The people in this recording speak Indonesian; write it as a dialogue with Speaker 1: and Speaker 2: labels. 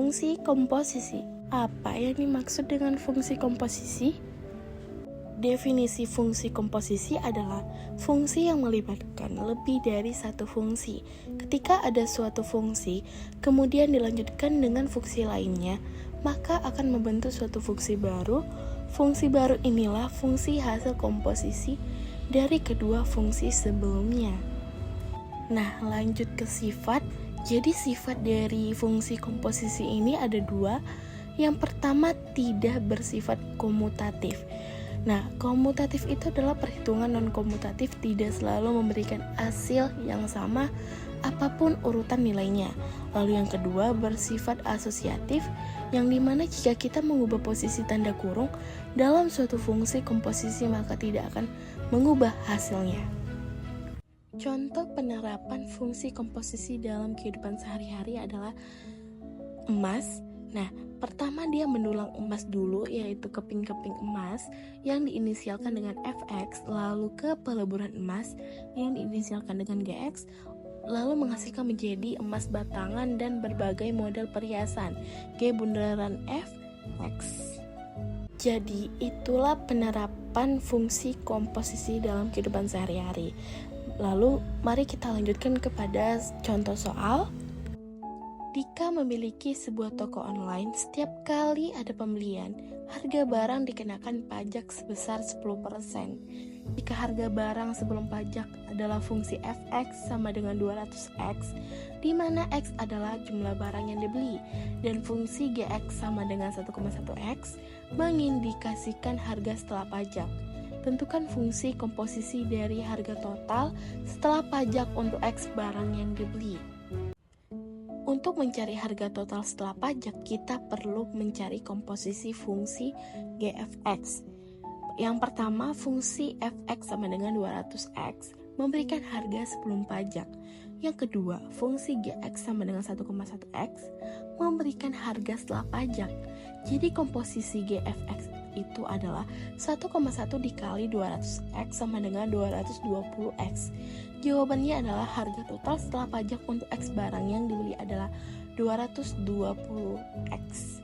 Speaker 1: fungsi komposisi. Apa yang dimaksud dengan fungsi komposisi? Definisi fungsi komposisi adalah fungsi yang melibatkan lebih dari satu fungsi. Ketika ada suatu fungsi, kemudian dilanjutkan dengan fungsi lainnya, maka akan membentuk suatu fungsi baru. Fungsi baru inilah fungsi hasil komposisi dari kedua fungsi sebelumnya. Nah, lanjut ke sifat. Jadi sifat dari fungsi komposisi ini ada dua. Yang pertama, tidak bersifat komutatif. Nah, komutatif itu adalah perhitungan non-komutatif tidak selalu memberikan hasil yang sama apapun urutan nilainya. Lalu yang kedua, bersifat asosiatif, yang dimana jika kita mengubah posisi tanda kurung dalam suatu fungsi komposisi maka tidak akan mengubah hasilnya. Contoh penerapan fungsi komposisi dalam kehidupan sehari-hari adalah emas. Nah, pertama dia mendulang emas dulu, yaitu keping-keping emas yang diinisialkan dengan Fx, lalu ke peleburan emas yang diinisialkan dengan Gx, lalu menghasilkan menjadi emas batangan dan berbagai model perhiasan, G bundaran Fx. Jadi itulah penerapan fungsi komposisi dalam kehidupan sehari-hari. Lalu mari kita lanjutkan kepada contoh soal. Dika memiliki sebuah toko online. Setiap kali ada pembelian, harga barang dikenakan pajak sebesar 10%. Jika harga barang sebelum pajak adalah fungsi Fx sama dengan 200x, di mana x adalah jumlah barang yang dibeli, dan fungsi Gx sama dengan 1,1x, mengindikasikan harga setelah pajak. Tentukan fungsi komposisi dari harga total setelah pajak untuk X barang yang dibeli. Untuk mencari harga total setelah pajak, kita perlu mencari komposisi fungsi Gfx. Yang pertama, fungsi Fx sama dengan 200x memberikan harga sebelum pajak. Yang kedua, fungsi Gx sama dengan 1,1x memberikan harga setelah pajak. Jadi komposisi Gfx itu adalah 1,1 dikali 200x sama dengan 220x. Jawabannya adalah harga total setelah pajak untuk X barang yang dibeli adalah 220x.